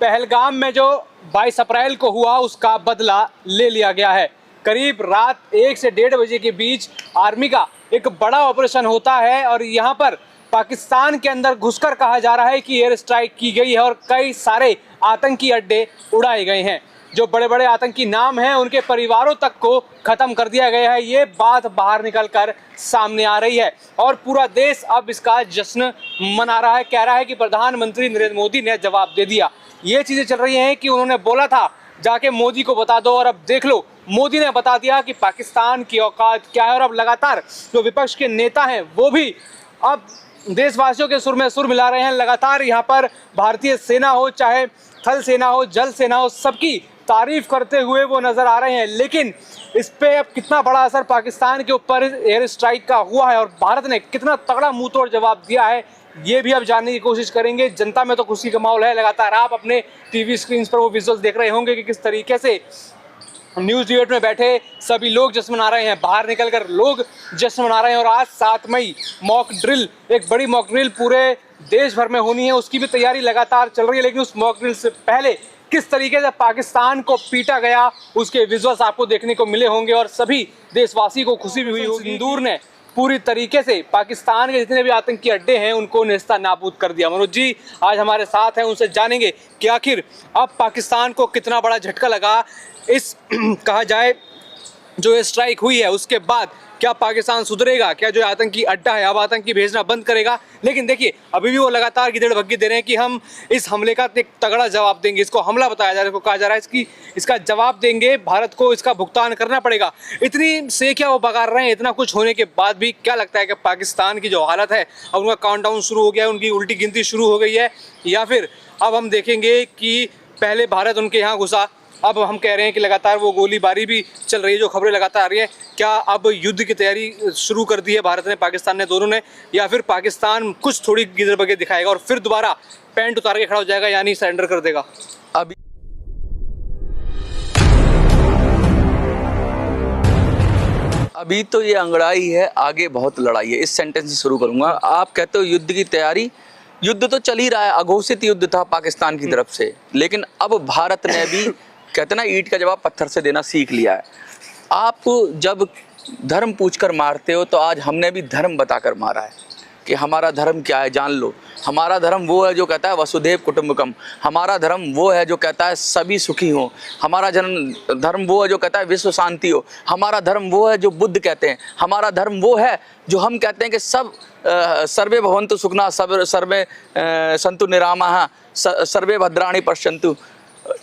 पहलगाम में जो 22 अप्रैल को हुआ उसका बदला ले लिया गया है। करीब रात 1 से 1:30 बजे के बीच आर्मी का एक बड़ा ऑपरेशन होता है और यहाँ पर पाकिस्तान के अंदर घुसकर कहा जा रहा है कि एयर स्ट्राइक की गई है और कई सारे आतंकी अड्डे उड़ाए गए हैं। जो बड़े बड़े आतंकी नाम हैं उनके परिवारों तक को खत्म कर दिया गया है। ये बात बाहर निकलकर सामने आ रही है और पूरा देश अब इसका जश्न मना रहा है। कह रहा है कि प्रधानमंत्री नरेंद्र मोदी ने जवाब दे दिया। ये चीजें चल रही हैं कि उन्होंने बोला था जाके मोदी को बता दो और अब देख लो मोदी ने बता दिया कि पाकिस्तान की औकात क्या है। और अब लगातार जो विपक्ष के नेता हैं वो भी अब देशवासियों के सुर में सुर मिला रहे हैं। लगातार यहाँ पर भारतीय सेना हो, चाहे थल सेना हो, जल सेना हो, सबकी तारीफ करते हुए वो नजर आ रहे हैं। लेकिन इस पे अब कितना बड़ा असर पाकिस्तान के ऊपर एयर स्ट्राइक का हुआ है और भारत ने कितना तगड़ा मुंह तोड़ जवाब दिया है, ये भी अब जानने की कोशिश करेंगे। जनता में तो खुशी का माहौल है। लगातार आप अपने टीवी स्क्रीन पर वो विजुअल्स देख रहे होंगे कि किस तरीके से न्यूज़ डिबेट में बैठे सभी लोग जश्न मना रहे हैं, बाहर निकलकर लोग जश्न मना रहे हैं। और आज 7 मई मॉक ड्रिल, एक बड़ी मॉक ड्रिल पूरे देश भर में होनी है, उसकी भी तैयारी लगातार चल रही है। लेकिन उस मॉक ड्रिल से पहले किस तरीके से पाकिस्तान को पीटा गया उसके विजुअल्स आपको देखने को मिले होंगे और सभी देशवासी को खुशी भी हुई होगी। सिंदूर ने पूरी तरीके से पाकिस्तान के जितने भी आतंकी अड्डे हैं उनको नेस्ता नाबूद कर दिया। मनोज जी आज हमारे साथ हैं, उनसे जानेंगे कि आखिर अब पाकिस्तान को कितना बड़ा झटका लगा इस कहा जाए जो स्ट्राइक हुई है उसके बाद। क्या पाकिस्तान सुधरेगा? क्या जो आतंकी अड्डा है अब आतंकी भेजना बंद करेगा? लेकिन देखिए अभी भी वो लगातार गिदड़ भग्गी दे रहे हैं कि हम इस हमले का एक तगड़ा जवाब देंगे। इसको हमला बताया जा रहा है, इसको कहा जा रहा है इसका जवाब देंगे, भारत को इसका भुगतान करना पड़ेगा। इतनी से क्या वो बगार रहे हैं। इतना कुछ होने के बाद भी क्या लगता है कि पाकिस्तान की जो हालत है अब उनका काउंटडाउन शुरू हो गया है, उनकी उल्टी गिनती शुरू हो गई है, या फिर अब हम देखेंगे कि पहले भारत उनके यहाँ घुसा, अब हम कह रहे हैं कि लगातार वो गोलीबारी भी चल रही है, जो खबरें लगातार आ रही है। क्या अब युद्ध की तैयारी शुरू कर दी है भारत ने, पाकिस्तान ने, दोनों ने, या फिर पाकिस्तान कुछ थोड़ी गिदड़ बगे दिखाएगा और फिर दोबारा पैंट उतार के खड़ा हो जाएगा यानी सरेंडर कर देगा? अभी तो ये अंगड़ाई है, आगे बहुत लड़ाई है। इस सेंटेंस से शुरू करूंगा। आप कहते हो युद्ध की तैयारी, युद्ध तो चल ही रहा है, अघोषित युद्ध था पाकिस्तान की तरफ से। लेकिन अब भारत ने भी कहते ना ईंट का जवाब पत्थर से देना सीख लिया है। आप जब धर्म पूछकर मारते हो तो आज हमने भी धर्म बताकर मारा है कि हमारा धर्म क्या है जान लो। हमारा धर्म वो है जो कहता है वसुधैव कुटुंबकम। हमारा धर्म वो है जो कहता है सभी सुखी हो। हमारा धर्म वो है जो कहता है विश्व शांति हो। हमारा धर्म वो है जो बुद्ध कहते हैं। हमारा धर्म वो है जो हम कहते हैं कि सब सर्वे भवन्तु सुखिनः, सर्वे सन्तु निरामः, सर्वे भद्राणि पश्यन्तु।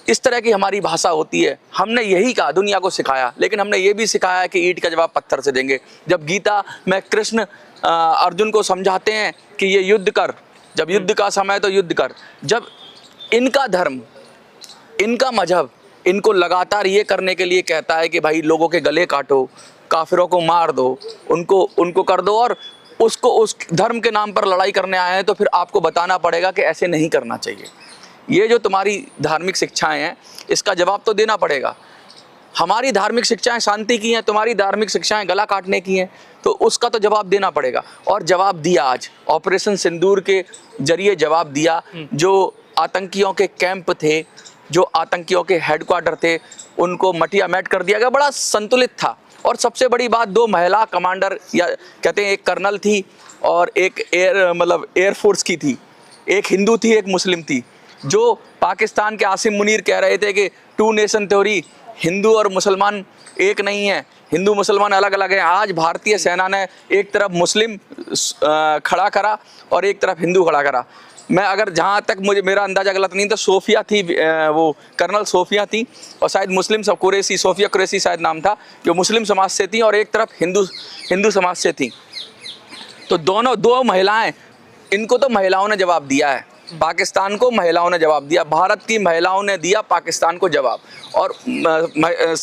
इस तरह की हमारी भाषा होती है। हमने यही कहा, दुनिया को सिखाया। लेकिन हमने ये भी सिखाया कि ईंट का जवाब पत्थर से देंगे। जब गीता में कृष्ण अर्जुन को समझाते हैं कि ये युद्ध कर, जब युद्ध का समय तो युद्ध कर, जब इनका धर्म, इनका मजहब इनको लगातार ये करने के लिए कहता है कि भाई लोगों के गले काटो, काफिरों को मार दो, उनको कर दो, और उसको उस धर्म के नाम पर लड़ाई करने आए हैं, तो फिर आपको बताना पड़ेगा कि ऐसे नहीं करना चाहिए। ये जो तुम्हारी धार्मिक शिक्षाएं हैं इसका जवाब तो देना पड़ेगा। हमारी धार्मिक शिक्षाएं शांति की हैं, तुम्हारी धार्मिक शिक्षाएं गला काटने की हैं, तो उसका तो जवाब देना पड़ेगा। और जवाब दिया आज ऑपरेशन सिंदूर के जरिए जवाब दिया। जो आतंकियों के कैंप थे, जो आतंकियों के हेडक्वार्टर थे, उनको मटिया मैट कर दिया गया। बड़ा संतुलित था। और सबसे बड़ी बात, 2 महिला कमांडर, या कहते हैं एक कर्नल थी और एक एयरफोर्स की थी, एक हिंदू थी एक मुस्लिम थी। जो पाकिस्तान के आसिम मुनीर कह रहे थे कि 2 नेशन थ्योरी, हिंदू और मुसलमान एक नहीं है, हिंदू मुसलमान अलग अलग हैं। आज भारतीय सेना ने एक तरफ मुस्लिम खड़ा करा और एक तरफ हिंदू खड़ा करा। मैं अगर जहाँ तक मेरा अंदाजा गलत नहीं तो सोफिया थी, वो कर्नल सोफिया थी, और शायद मुस्लिम कुरैशी, सोफिया कुरैशी शायद नाम था, जो मुस्लिम समाज से थी और एक तरफ हिंदू समाज से थी। तो दोनों 2 महिलाएं, इनको तो महिलाओं ने जवाब दिया है, पाकिस्तान को महिलाओं ने जवाब दिया, भारत की महिलाओं ने दिया पाकिस्तान को जवाब। और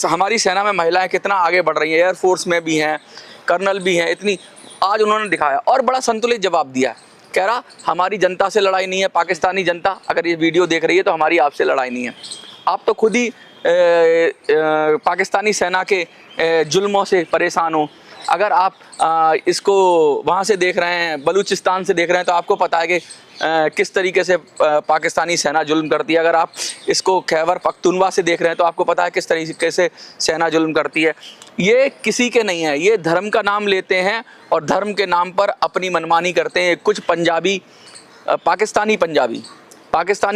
हमारी सेना में महिलाएं कितना आगे बढ़ रही हैं, एयरफोर्स में भी हैं, कर्नल भी हैं, इतनी आज उन्होंने दिखाया और बड़ा संतुलित जवाब दिया। कह रहा हमारी जनता से लड़ाई नहीं है, पाकिस्तानी जनता अगर ये वीडियो देख रही है तो हमारी आपसे लड़ाई नहीं है। आप तो खुद ही पाकिस्तानी सेना के जुल्मों से परेशान हो। अगर आप इसको वहाँ से देख रहे हैं, बलूचिस्तान से देख रहे हैं, तो आपको पता है कि किस तरीके से पाकिस्तानी सेना जुल्म करती है। अगर आप इसको खैबर पख्तूनवा से देख रहे हैं तो आपको पता है किस तरीके से सेना जुल्म करती है। ये किसी के नहीं है, ये धर्म का नाम लेते हैं और धर्म के नाम पर अपनी मनमानी करते हैं। कुछ पंजाबी पाकिस्तानी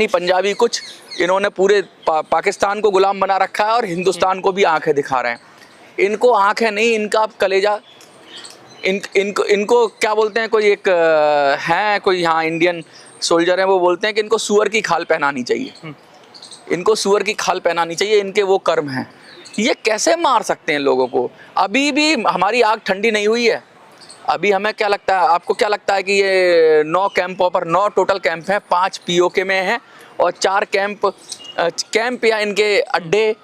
पंजाबी कुछ इन्होंने पूरे पाकिस्तान को गुलाम बना रखा है और हिंदुस्तान को भी आंखें दिखा रहे हैं। इनको आंखें नहीं, इनका आप कलेजा, इनको क्या बोलते हैं, कोई एक हैं कोई यहाँ इंडियन सोल्जर हैं, वो बोलते हैं कि इनको सूअर की खाल पहनानी चाहिए, इनको सूअर की खाल पहनानी चाहिए, इनके वो कर्म हैं। ये कैसे मार सकते हैं लोगों को? अभी भी हमारी आग ठंडी नहीं हुई है। अभी हमें क्या लगता है, आपको क्या लगता है कि ये 9 कैंपों पर 9 टोटल कैंप हैं, 5 पीओके में हैं और 4 कैंप या इनके अड्डे,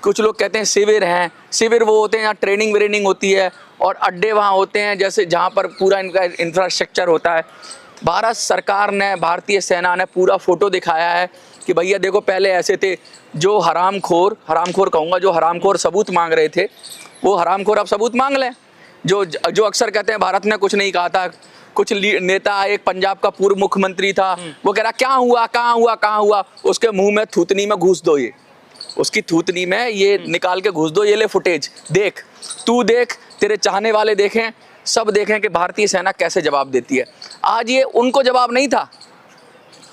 कुछ लोग कहते हैं शिविर हैं। शिविर वो होते हैं जहाँ ट्रेनिंग व्रेनिंग होती है और अड्डे वहाँ होते हैं जैसे जहाँ पर पूरा इनका इंफ्रास्ट्रक्चर होता है। भारत सरकार ने, भारतीय सेना ने पूरा फोटो दिखाया है कि भैया देखो पहले ऐसे थे। जो हरामखोर कहूँगा, जो हरामखोर सबूत मांग रहे थे, वो हरामखोर अब सबूत मांग लें। जो अक्सर कहते हैं भारत ने कुछ नहीं कहा था। कुछ नेता, एक पंजाब का पूर्व मुख्यमंत्री था, वो कह रहा क्या हुआ, कहाँ हुआ, उसके मुंह में थूतनी में घूस दो, ये उसकी थूतनी में ये निकाल के घुस दो, ये ले फुटेज देख, तू देख, तेरे चाहने वाले देखें, सब देखें कि भारतीय सेना कैसे जवाब देती है। आज ये उनको जवाब नहीं था,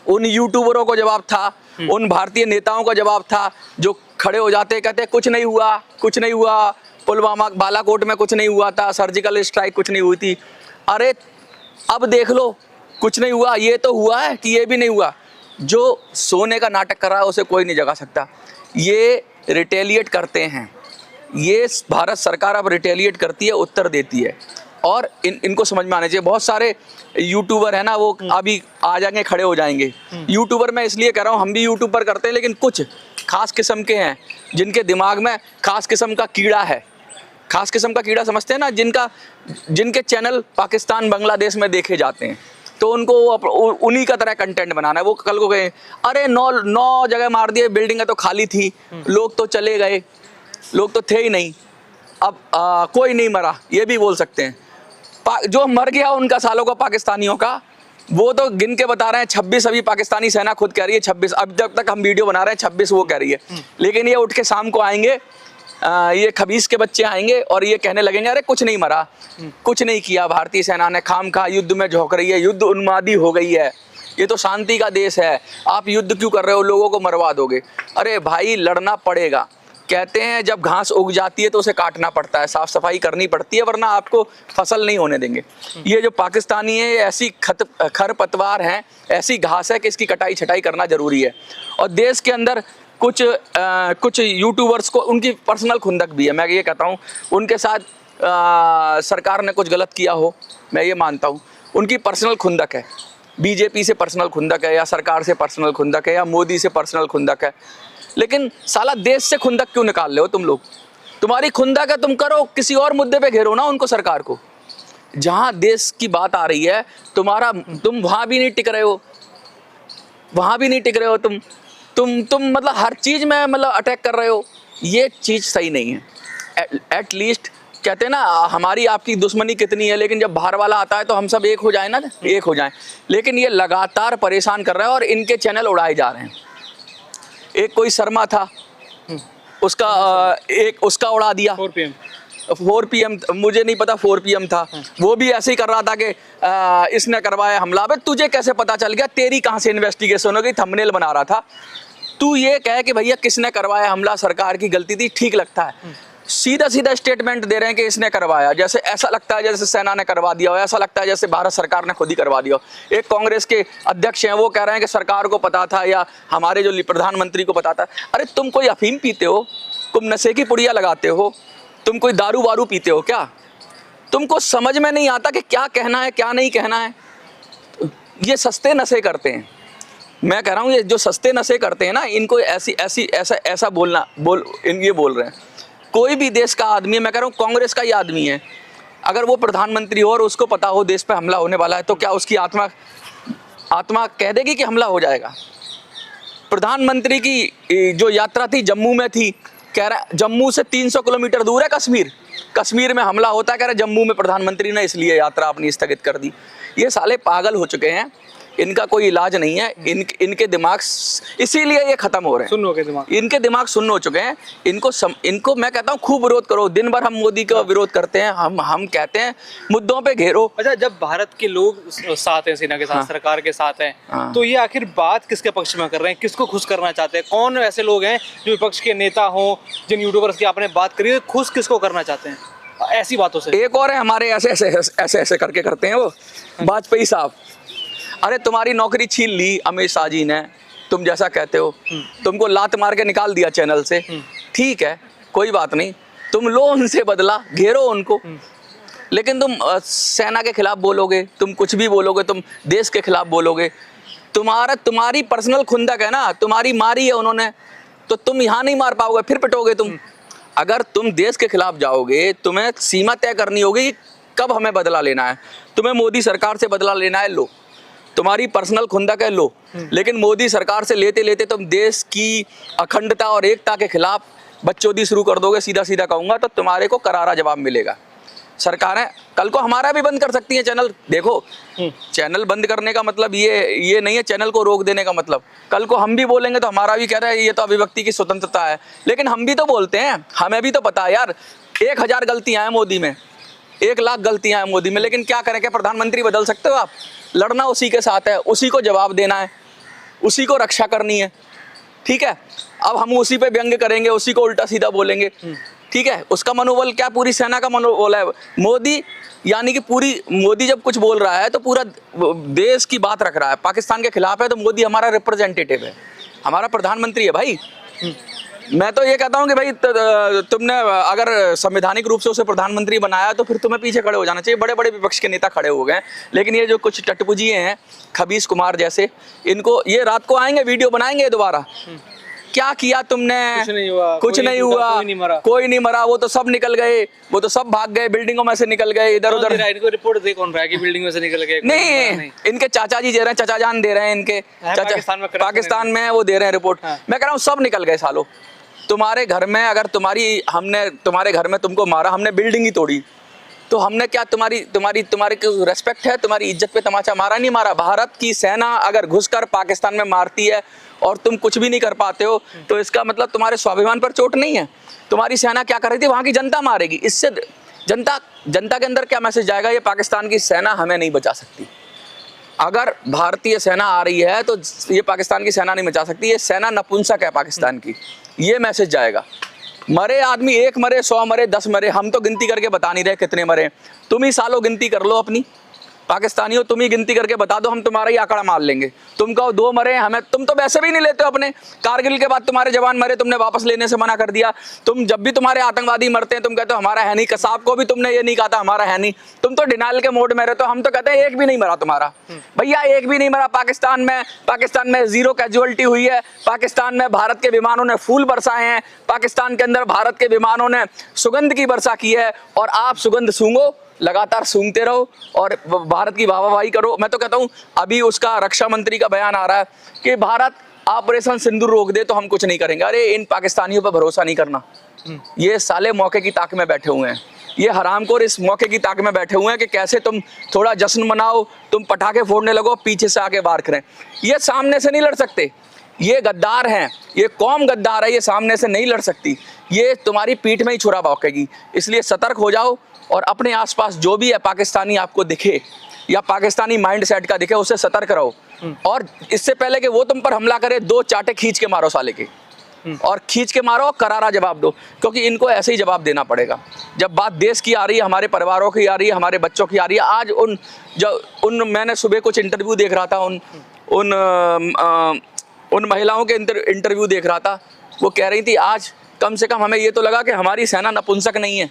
उन यूट्यूबरों को जवाब था, उन भारतीय नेताओं का जवाब था जो खड़े हो जाते कहते कुछ नहीं हुआ, पुलवामा बालाकोट में कुछ नहीं हुआ था, सर्जिकल स्ट्राइक कुछ नहीं हुई थी। अरे अब देख लो, कुछ नहीं हुआ, ये तो हुआ है कि ये भी नहीं हुआ। जो सोने का नाटक कर रहा है उसे कोई नहीं जगा सकता। ये रिटेलिएट करते हैं, ये भारत सरकार अब रिटेलिएट करती है, उत्तर देती है और इनको समझ में आना चाहिए। बहुत सारे यूट्यूबर है ना, वो अभी आ जाएंगे, खड़े हो जाएंगे। यूट्यूबर मैं इसलिए कह रहा हूँ, हम भी यूट्यूब पर करते हैं, लेकिन कुछ खास किस्म के हैं जिनके दिमाग में खास किस्म का कीड़ा है। खास किस्म का कीड़ा समझते हैं ना, जिनके चैनल पाकिस्तान बांग्लादेश में देखे जाते हैं, तो उनको उन्हीं का तरह कंटेंट बनाना है। वो कल को कहें अरे 9 जगह मार दिए, बिल्डिंगें तो खाली थी, लोग तो चले गए, लोग तो थे ही नहीं, अब कोई नहीं मरा, ये भी बोल सकते हैं। जो मर गया उनका सालों का पाकिस्तानियों का, वो तो गिन के बता रहे हैं 26। अभी पाकिस्तानी सेना खुद कह रही है 26। अब जब तक हम वीडियो बना रहे हैं 26 वो कह रही है, लेकिन ये उठ के शाम को आएंगे, ये खबीस के बच्चे आएंगे और ये कहने लगेंगे अरे कुछ नहीं मरा, कुछ नहीं किया, भारतीय सेना ने खामखा युद्ध में झोंक रही है, युद्ध उन्मादी हो गई है, ये तो शांति का देश है, आप युद्ध क्यों कर रहे हो, लोगों को मरवा दोगे। अरे भाई लड़ना पड़ेगा। कहते हैं जब घास उग जाती है तो उसे काटना पड़ता है, साफ सफाई करनी पड़ती है, वरना आपको फसल नहीं होने देंगे। ये जो पाकिस्तानी है ऐसी खरपतवार हैं, ऐसी घास है कि इसकी कटाई छटाई करना जरूरी है। और देश के अंदर कुछ यूट्यूबर्स को उनकी पर्सनल खुंदक भी है। मैं ये कहता हूँ उनके साथ सरकार ने कुछ गलत किया हो, मैं ये मानता हूँ, उनकी पर्सनल खुंदक है, बीजेपी से पर्सनल खुंदक है या सरकार से पर्सनल खुंदक है या मोदी से पर्सनल खुंदक है। लेकिन साला देश से खुंदक क्यों निकाल रहे हो तुम लोग? तुम्हारी खुंदक है, तुम करो, किसी और मुद्दे पे घेरो ना उनको, सरकार को। जहाँ देश की बात आ रही है तुम वहाँ भी नहीं टिक रहे हो, वहाँ भी नहीं टिक रहे हो तुम मतलब हर चीज़ में मतलब अटैक कर रहे हो। ये चीज़ सही नहीं है। एट लीस्ट कहते हैं ना हमारी आपकी दुश्मनी कितनी है, लेकिन जब बाहर वाला आता है तो हम सब एक हो जाए ना, एक हो जाएं। लेकिन ये लगातार परेशान कर रहा है और इनके चैनल उड़ाए जा रहे हैं। एक कोई शर्मा था, उसका उड़ा दिया 4 PM, मुझे नहीं पता 4 PM था, वो भी ऐसे ही कर रहा था कि इसने करवाया हमला। बे तुझे कैसे पता चल गया? तेरी कहाँ से इन्वेस्टिगेशन हो गई? थंबनेल बना रहा था। तू ये कह कि भैया किसने करवाया हमला, सरकार की गलती थी, ठीक लगता है। सीधा स्टेटमेंट दे रहे हैं कि इसने करवाया, जैसे ऐसा लगता है जैसे सेना ने करवा दिया हो, ऐसा लगता है जैसे भारत सरकार ने खुद ही करवा दिया हो। एक कांग्रेस के अध्यक्ष हैं, वो कह रहे हैं कि सरकार को पता था या हमारे जो प्रधानमंत्री को पता था। अरे तुम कोई अफीम पीते हो, तुम नशे की पुड़िया लगाते हो, तुम कोई दारू वारू पीते हो क्या? तुमको समझ में नहीं आता कि क्या कहना है क्या नहीं कहना है? ये सस्ते नशे करते हैं। मैं कह रहा हूँ ये जो सस्ते नशे करते हैं ना, इनको ऐसा ये बोल रहे हैं। कोई भी देश का आदमी, मैं कह रहा हूँ कांग्रेस का ही आदमी है, अगर वो प्रधानमंत्री हो और उसको पता हो देश पे हमला होने वाला है, तो क्या उसकी आत्मा कह देगी कि हमला हो जाएगा? प्रधानमंत्री की जो यात्रा थी जम्मू में थी, कह रहा जम्मू से 300 किलोमीटर दूर है कश्मीर में हमला होता है, कह रहे जम्मू में प्रधानमंत्री ने इसलिए यात्रा अपनी स्थगित कर दी। ये साले पागल हो चुके हैं। इनका कोई इलाज नहीं है। इनके दिमाग इसीलिए ये खत्म हो रहे हैं। सुन्न हो गए दिमाग, इनके दिमाग सुन्न हो चुके हैं। इनको मैं कहता हूँ खूब विरोध करो, दिन भर हम मोदी का विरोध करते हैं, हम कहते हैं मुद्दों पे घेरो। अच्छा, जब भारत के लोग साथ हैं, सेना के साथ, सरकार के साथ हैं, तो ये आखिर बात किसके पक्ष में कर रहे हैं, किसको खुश करना चाहते हैं? कौन ऐसे लोग हैं जो विपक्ष के नेता हों, जिन यूट्यूबर्स की आपने बात करी है, खुश किसको करना चाहते हैं ऐसी बातों से? एक और है हमारे ऐसे करके करते हैं वो वाजपेयी साहब। अरे तुम्हारी नौकरी छीन ली अमित शाह जी ने, तुम जैसा कहते हो, तुमको लात मार के निकाल दिया चैनल से, ठीक है कोई बात नहीं, तुम लो उनसे बदला, घेरो उनको, लेकिन तुम सेना के खिलाफ बोलोगे, तुम कुछ भी बोलोगे, तुम देश के खिलाफ बोलोगे, तुम्हारी पर्सनल खुंदक है ना, तुम्हारी मारी है उन्होंने, तो तुम यहाँ नहीं मार पाओगे, फिर पिटोगे तुम। अगर तुम देश के खिलाफ जाओगे, तुम्हें सीमा तय करनी होगी कि कब हमें बदला लेना है। तुम्हें मोदी सरकार से बदला लेना है, लो, तुम्हारी पर्सनल खुंदक है, लो, लेकिन मोदी सरकार से लेते लेते तुम देश की अखंडता और एकता के खिलाफ बकचोदी शुरू कर दोगे, सीधा सीधा कहूँगा, तो तुम्हारे को करारा जवाब मिलेगा। सरकारें कल को हमारा भी बंद कर सकती हैं चैनल। देखो, चैनल बंद करने का मतलब ये नहीं है चैनल को रोक देने का मतलब। कल को हम भी बोलेंगे तो हमारा भी कह रहा है ये तो अभिव्यक्ति की स्वतंत्रता है, लेकिन हम भी तो बोलते हैं, हमें भी तो पता है यार 1000 गलतियां हैं मोदी में, 1 लाख गलतियां हैं मोदी में, लेकिन क्या करें? क्या प्रधानमंत्री बदल सकते हो आप? लड़ना उसी के साथ है, उसी को जवाब देना है, उसी को रक्षा करनी है, ठीक है। अब हम उसी पे व्यंग्य करेंगे, उसी को उल्टा सीधा बोलेंगे, ठीक है। उसका मनोबल क्या, पूरी सेना का मनोबल है। मोदी यानी कि मोदी जब कुछ बोल रहा है तो पूरा देश की बात रख रहा है, पाकिस्तान के खिलाफ है, तो मोदी हमारा रिप्रेजेंटेटिव है, हमारा प्रधानमंत्री है भाई। मैं तो ये कहता हूँ कि भाई तुमने अगर संवैधानिक रूप से उसे प्रधानमंत्री बनाया तो फिर तुम्हें पीछे खड़े हो जाना चाहिए। बड़े बड़े विपक्ष के नेता खड़े हो गए, लेकिन ये जो कुछ टटपुजिए हैं, खबीस कुमार जैसे, इनको ये रात को आएंगे, वीडियो बनाएंगे दोबारा, क्या किया तुमने? कुछ नहीं हुआ, कोई नहीं मरा, वो तो सब निकल गए, वो तो सब भाग गए, बिल्डिंगों में से निकल गए, इधर उधर। इनको रिपोर्ट दे कौन रहा है कि बिल्डिंग में से निकल गए? नहीं, इनके चाचा जी दे रहे हैं, चाचा जान दे रहे हैं, इनके चाचा पाकिस्तान में वो दे रहे हैं रिपोर्ट। मैं कह रहा हूँ सब निकल गए सालों। तुम्हारे घर में अगर हमने तुम्हारे घर में तुमको मारा, हमने बिल्डिंग ही तोड़ी, तो हमने क्या तुम्हारी रेस्पेक्ट है? तुम्हारी इज्जत पे तमाचा मारा? नहीं मारा। भारत की सेना अगर घुसकर पाकिस्तान में मारती है और तुम कुछ भी नहीं कर पाते हो, तो इसका मतलब तुम्हारे स्वाभिमान पर चोट नहीं है। तुम्हारी सेना क्या कर रही थी? वहाँ की जनता मारेगी। इससे जनता के अंदर क्या मैसेज जाएगा? ये पाकिस्तान की सेना हमें नहीं बचा सकती। अगर भारतीय सेना आ रही है तो ये पाकिस्तान की सेना नहीं बचा सकती, ये सेना नपुंसक है पाकिस्तान की, ये मैसेज जाएगा। मरे आदमी 1 मरे, 100 मरे, 10 मरे, हम तो गिनती करके बता नहीं रहे कितने मरे। तुम ही सालों गिनती कर लो अपनी, पाकिस्तानियों, तुम ही गिनती करके बता दो, हम तुम्हारा ही आंकड़ा मार लेंगे। तुम कहो 2 मरे, हमें तुम तो वैसे भी नहीं लेते हो अपने। कारगिल के बाद तुम्हारे जवान मरे, तुमने वापस लेने से मना कर दिया। तुम जब भी तुम्हारे आतंकवादी मरते हैं तुम कहते हो हमारा है नहीं। कसाब को भी तुमने ये नहीं कहा था हमारा है नहीं। तुम तो डिनाइल के मोड में रहते हो। हम तो कहते हैं एक भी नहीं मरा तुम्हारा। भैया एक भी नहीं मरा पाकिस्तान में 0 कैजुअलिटी हुई है। पाकिस्तान में भारत के विमानों ने फूल बरसाए हैं। पाकिस्तान के अंदर भारत के विमानों ने सुगंध की वर्षा की है, और आप सुगंध सूंघो, लगातार सूंघते रहो और भारत की वाहवाही करो। मैं तो कहता हूँ अभी उसका रक्षा मंत्री का बयान आ रहा है कि भारत ऑपरेशन सिंदूर रोक दे तो हम कुछ नहीं करेंगे। अरे इन पाकिस्तानियों पर भरोसा नहीं करना। ये साले मौके की ताक में बैठे हुए हैं, ये हरामखोर इस मौके की ताक में बैठे हुए हैं कि कैसे तुम थोड़ा जश्न मनाओ, तुम पटाखे फोड़ने लगो, पीछे से आके वार करें। ये सामने से नहीं लड़ सकते, ये गद्दार हैं, ये कौम गद्दार है, ये सामने से नहीं लड़ सकती, ये तुम्हारी पीठ में ही छुरा भौंकेगी। इसलिए सतर्क हो जाओ और अपने आसपास जो भी है पाकिस्तानी आपको दिखे या पाकिस्तानी माइंड सेट का दिखे, उससे सतर्क रहो। और इससे पहले कि वो तुम पर हमला करे, 2 चाटे खींच के मारो साले के, और खींच के मारो, करारा जवाब दो, क्योंकि इनको ऐसे ही जवाब देना पड़ेगा। जब बात देश की आ रही है, हमारे परिवारों की आ रही है, हमारे बच्चों की आ रही है। आज मैंने सुबह कुछ इंटरव्यू देख रहा था, उन महिलाओं के इंटरव्यू देख रहा था। वो कह रही थी आज कम से कम हमें ये तो लगा कि हमारी सेना नपुंसक नहीं है,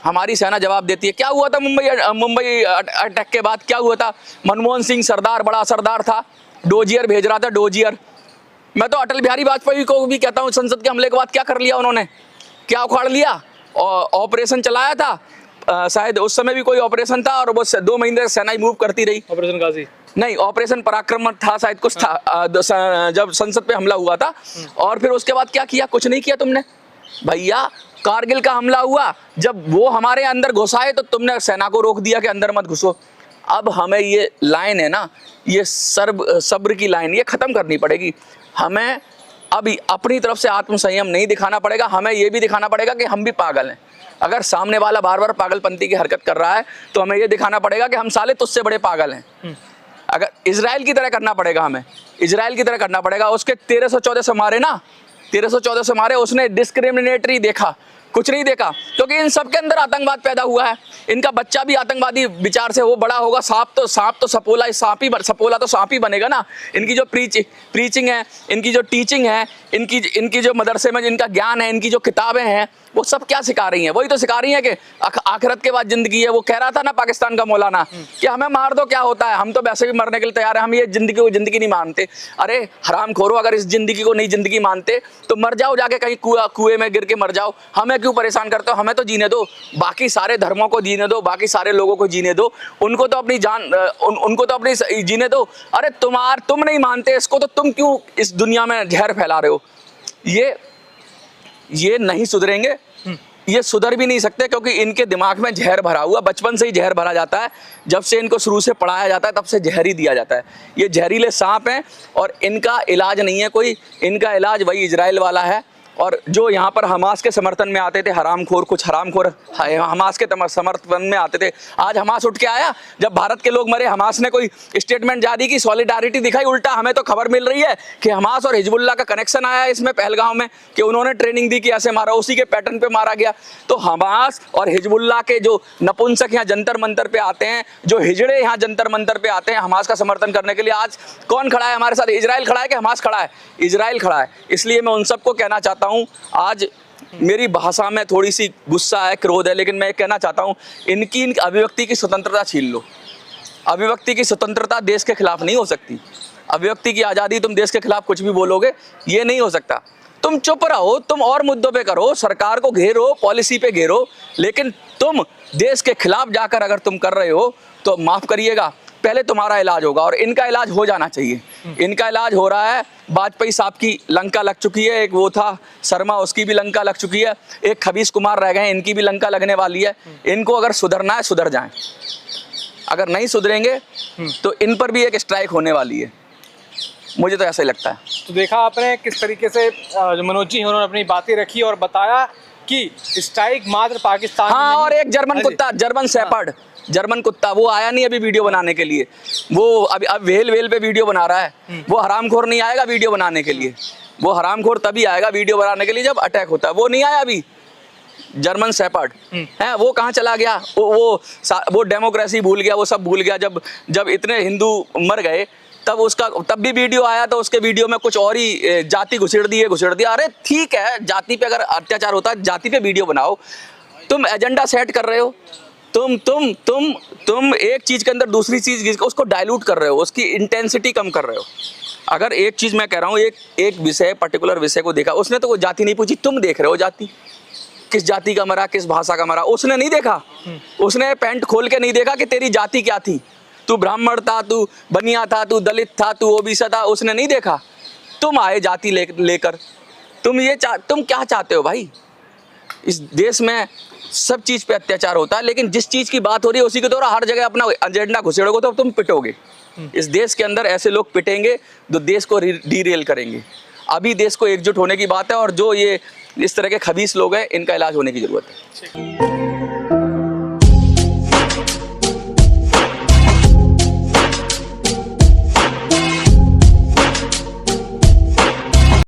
हमारी सेना जवाब देती है। क्या हुआ था मुंबई अटैक के बाद? क्या हुआ था? मनमोहन सिंह सरदार, बड़ा सरदार था, डोजियर भेज रहा था, डोजियर। मैं तो अटल बिहारी वाजपेयी को भी कहता हूँ, संसद के हमले के बाद क्या कर लिया उन्होंने? क्या उखाड़ लिया? ऑपरेशन चलाया था, शायद उस समय भी कोई ऑपरेशन था, और वो 2 महीने तक सेना ही मूव करती रही। ऑपरेशन गाजी नहीं, ऑपरेशन पराक्रम था शायद, कुछ था, जब संसद पे हमला हुआ था। और फिर उसके बाद क्या किया? कुछ नहीं किया तुमने भैया। कारगिल का हमला हुआ, जब वो हमारे अंदर घुसाए तो तुमने सेना को रोक दिया कि अंदर मत घुसो। अब हमें ये लाइन है ना, ये सब्र की लाइन, ये ख़त्म करनी पड़ेगी। हमें अभी अपनी तरफ से आत्मसंयम नहीं दिखाना पड़ेगा, हमें ये भी दिखाना पड़ेगा कि हम भी पागल हैं। अगर सामने वाला बार बार पागलपंती की हरकत कर रहा है तो हमें ये दिखाना पड़ेगा कि हम साले तुझसे बड़े पागल हैं। अगर इजराइल की तरह करना पड़ेगा, हमें इजराइल की तरह करना पड़ेगा। उसके 1314 से मारे ना, 1314 से मारे, उसने डिस्क्रिमिनेटरी देखा, कुछ नहीं देखा, क्योंकि इन सब के अंदर आतंकवाद पैदा हुआ है। इनका बच्चा भी आतंकवादी विचार से वो बड़ा होगा। सांप तो सपोला, सपोला तो सांप ही बनेगा ना। इनकी जो प्रीचिंग है, इनकी जो टीचिंग है, इनकी जो मदरसे में जिनका ज्ञान है, इनकी जो किताबें हैं, वो सब क्या सिखा रही हैं? वही तो सिखा रही हैं कि आखिरत के बाद जिंदगी है। वो कह रहा था ना पाकिस्तान का मौलाना कि हमें मार दो क्या होता है, हम तो वैसे भी मरने के लिए तैयार है, हम ये जिंदगी को जिंदगी नहीं मानते। अरे हरामखोरो, अगर इस जिंदगी को नहीं जिंदगी मानते तो मर जाओ, जाके कहीं कुएं में गिर के मर जाओ। हमें क्यों परेशान करते हो? हमें तो जीने दो, बाकी सारे धर्मों को जीने दो, बाकी सारे लोगों को जीने दो, उनको तो अपनी जान उनको तो अपनी जीने दो। अरे तुम नहीं मानते इसको तो तुम क्यों इस दुनिया में जहर फैला रहे हो? ये नहीं सुधरेंगे, ये सुधर भी नहीं सकते, क्योंकि इनके दिमाग में जहर भरा हुआ, बचपन से ही जहर भरा जाता है। जब से इनको शुरू से पढ़ाया जाता है तब से जहर ही दिया जाता है। ये जहरीले सांप हैं और इनका इलाज नहीं है कोई, इनका इलाज वही इजराइल वाला है। और जो यहाँ पर हमास के समर्थन में आते थे हरामखोर, कुछ हरामखोर हमास के समर्थन में आते थे, आज हमास उठ के आया। जब भारत के लोग मरे, हमास ने कोई स्टेटमेंट जारी की, सॉलिडारिटी दिखाई? उल्टा हमें तो खबर मिल रही है कि हमास और हिजबुल्लाह का कनेक्शन आया है इसमें पहलगाम में, कि उन्होंने ट्रेनिंग दी कि ऐसे मारा, उसी के पैटर्न पे मारा गया। तो हमास और हिजबुल्लाह के जो नपुंसक यहाँ जंतर मंतर पे आते हैं, जो हिजड़े यहाँ जंतर मंतर पे आते हैं हमास का समर्थन करने के लिए, आज कौन खड़ा है हमारे साथ? इजराइल खड़ा है कि हमास खड़ा है? इजराइल खड़ा है। इसलिए मैं उन सबको कहना चाहता हूं, आज मेरी भाषा में थोड़ी सी गुस्सा है, क्रोध है, लेकिन मैं कहना चाहता हूं, इनकी अभिव्यक्ति की स्वतंत्रता छीन लो। अभिव्यक्ति की स्वतंत्रता देश के खिलाफ नहीं हो सकती। अभिव्यक्ति की आज़ादी, तुम देश के खिलाफ कुछ भी बोलोगे, ये नहीं हो सकता। तुम चुप रहो, तुम और मुद्दों पे करो, सरकार को घेरो, पॉलिसी पे घेरो, लेकिन तुम देश के खिलाफ जाकर अगर तुम कर रहे हो तो माफ़ करिएगा, पहले तुम्हारा इलाज होगा। और इनका इलाज हो जाना चाहिए। इनका इलाज हो रहा है। वाजपेयी साहब की लंका लग चुकी है, एक वो था शर्मा, उसकी भी लंका लग चुकी है, एक खबीस कुमार रह गए, इनकी भी लंका लगने वाली है। इनको अगर सुधरना है सुधर जाएं, अगर नहीं सुधरेंगे तो इन पर भी एक स्ट्राइक होने वाली है, मुझे तो ऐसा ही लगता है। तो देखा आपने किस तरीके से जो मनोज जी उन्होंने अपनी बातें रखी और बताया कि स्ट्राइक मात्र पाकिस्तान। हाँ, और एक जर्मन कुत्ता, जर्मन शेपर्ड, जर्मन कुत्ता, वो आया नहीं अभी वीडियो बनाने के लिए, वो अभी अब वेल पे वीडियो बना रहा है। वो हरामखोर नहीं आएगा वीडियो बनाने के लिए, वो हरामखोर तभी आएगा वीडियो बनाने के लिए जब अटैक होता है। वो नहीं आया अभी, जर्मन शेपर्ड है, वो कहाँ चला गया? वो डेमोक्रेसी भूल गया, वो सब भूल गया। जब इतने हिंदू मर गए तब भी वीडियो आया, तो उसके वीडियो में कुछ और ही जाति घुसेड़ दी। अरे ठीक है, जाति पे अगर अत्याचार होता है जाति पे वीडियो बनाओ। तुम एजेंडा सेट कर रहे हो, तुम एक चीज के अंदर दूसरी चीज उसको डाइल्यूट कर रहे हो, उसकी इंटेंसिटी कम कर रहे हो। अगर एक चीज मैं कह रहा हूँ, एक विषय, पर्टिकुलर विषय को देखा, उसने तो कोई जाति नहीं पूछी, तुम देख रहे हो जाति, किस जाति का मरा, किस भाषा का मरा, उसने नहीं देखा। उसने पैंट खोल के नहीं देखा कि तेरी जाति क्या थी, तू ब्राह्मण था, तू बनिया था, तू दलित था, तू ओबीसी था, उसने नहीं देखा। तुम आए जाति लेकर। तुम क्या चाहते हो भाई? इस देश में सब चीज पे अत्याचार होता है, लेकिन जिस चीज की बात हो रही है उसी के द्वारा हर जगह अपना एजेंडा घुसेड़ोगे तो तुम पिटोगे। इस देश के अंदर ऐसे लोग पिटेंगे जो देश को डीरेल करेंगे। अभी देश को एकजुट होने की बात है, और जो ये इस तरह के खबीस लोग हैं, इनका इलाज होने की जरूरत है।